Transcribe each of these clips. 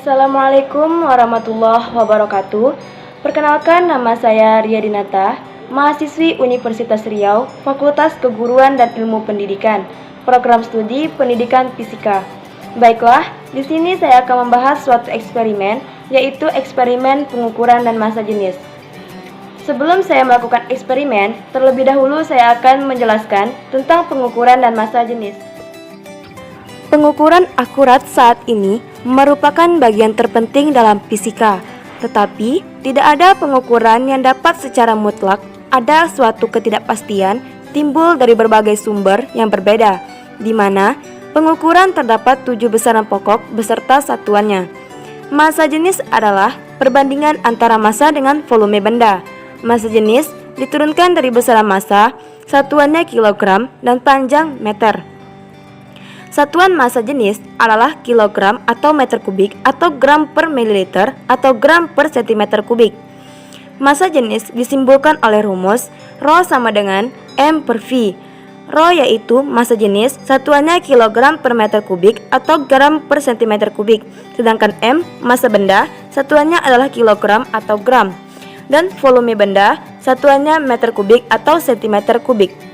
Assalamualaikum warahmatullahi wabarakatuh. Perkenalkan, nama saya Ria Dinata, mahasiswi Universitas Riau, Fakultas Keguruan dan Ilmu Pendidikan, Program Studi Pendidikan Fisika. Baiklah, di sini saya akan membahas suatu eksperimen, yaitu eksperimen pengukuran dan massa jenis. Sebelum saya melakukan eksperimen, terlebih dahulu saya akan menjelaskan tentang pengukuran dan massa jenis. Pengukuran akurat saat ini merupakan bagian terpenting dalam fisika, tetapi tidak ada pengukuran yang dapat secara mutlak. Ada suatu ketidakpastian timbul dari berbagai sumber yang berbeda, di mana pengukuran terdapat 7 besaran pokok beserta satuannya. Massa jenis adalah perbandingan antara massa dengan volume benda. Massa jenis diturunkan dari besaran massa, satuannya kilogram dan panjang meter. Satuan massa jenis adalah kilogram atau meter kubik atau gram per mililiter atau gram per sentimeter kubik. Massa jenis disimbolkan oleh rumus Rho sama dengan M per V. Rho yaitu massa jenis, satuannya kilogram per meter kubik atau gram per sentimeter kubik. Sedangkan M, massa benda, satuannya adalah kilogram atau gram. Dan volume benda, satuannya meter kubik atau sentimeter kubik.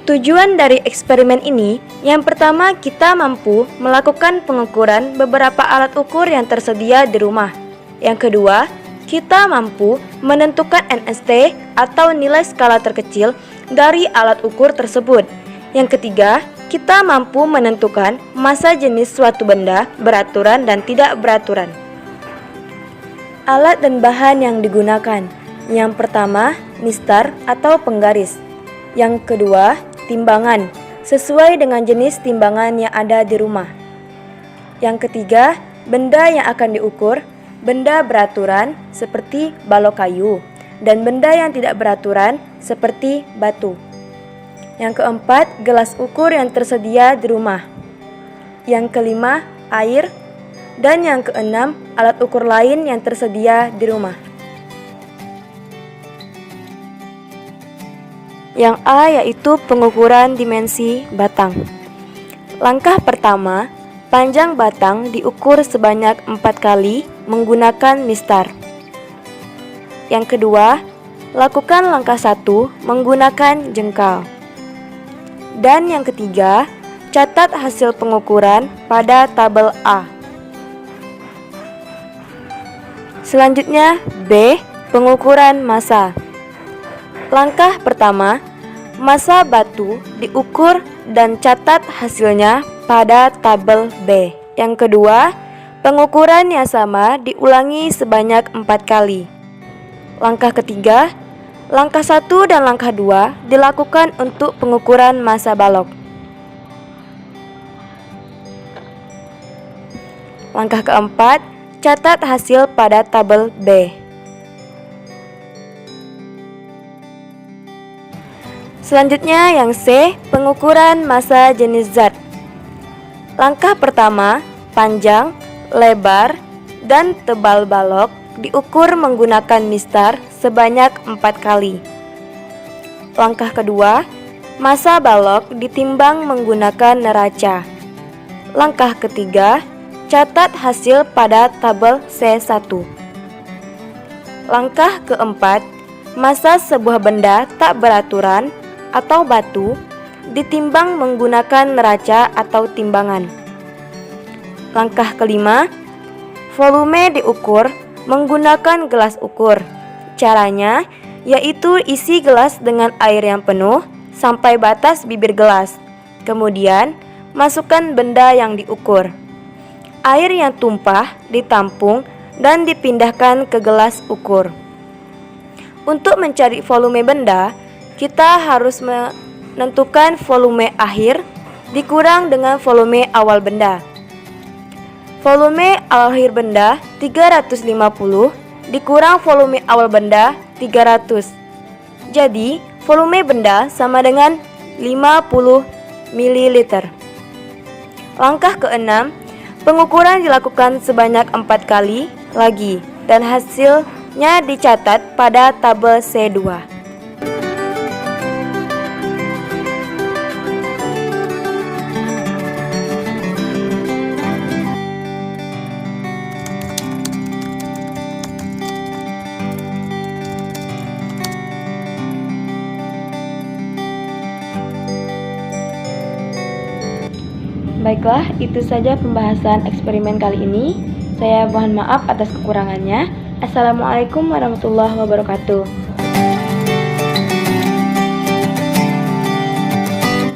Tujuan dari eksperimen ini, yang pertama kita mampu melakukan pengukuran beberapa alat ukur yang tersedia di rumah. Yang kedua, kita mampu menentukan NST atau nilai skala terkecil dari alat ukur tersebut. Yang ketiga, kita mampu menentukan massa jenis suatu benda beraturan dan tidak beraturan. Alat dan bahan yang digunakan. Yang pertama, mistar atau penggaris. Yang kedua, timbangan, sesuai dengan jenis timbangan yang ada di rumah. Yang ketiga, benda yang akan diukur, benda beraturan seperti balok kayu, dan benda yang tidak beraturan seperti batu. Yang keempat, gelas ukur yang tersedia di rumah. Yang kelima, air. Dan yang keenam, alat ukur lain yang tersedia di rumah. Yang A yaitu pengukuran dimensi batang. Langkah pertama, panjang batang diukur sebanyak 4 kali menggunakan mistar. Yang kedua, lakukan langkah 1 menggunakan jengkal. Dan yang ketiga, catat hasil pengukuran pada tabel A. Selanjutnya, B, pengukuran massa. Langkah pertama, massa batu diukur dan catat hasilnya pada tabel B. Yang kedua, pengukuran yang sama diulangi sebanyak 4 kali. Langkah ketiga, langkah 1 dan langkah 2 dilakukan untuk pengukuran massa balok. Langkah keempat, catat hasil pada tabel B. Selanjutnya yang C, pengukuran massa jenis zat. Langkah pertama, panjang, lebar, dan tebal balok diukur menggunakan mistar sebanyak 4 kali. Langkah kedua, massa balok ditimbang menggunakan neraca. Langkah ketiga, catat hasil pada tabel C1. Langkah keempat, massa sebuah benda tak beraturan atau batu ditimbang menggunakan neraca atau timbangan. Langkah kelima, volume diukur menggunakan gelas ukur. Caranya yaitu isi gelas dengan air yang penuh sampai batas bibir gelas. Kemudian masukkan benda yang diukur. Air yang tumpah ditampung dan dipindahkan ke gelas ukur. Untuk mencari volume benda, kita harus menentukan volume akhir dikurang dengan volume awal benda. Volume akhir benda 350 dikurang volume awal benda 300. Jadi, volume benda sama dengan 50 ml. Langkah keenam, pengukuran dilakukan sebanyak 4 kali lagi dan hasilnya dicatat pada tabel C2. Baiklah, itu saja pembahasan eksperimen kali ini. Saya mohon maaf atas kekurangannya. Assalamualaikum warahmatullahi wabarakatuh.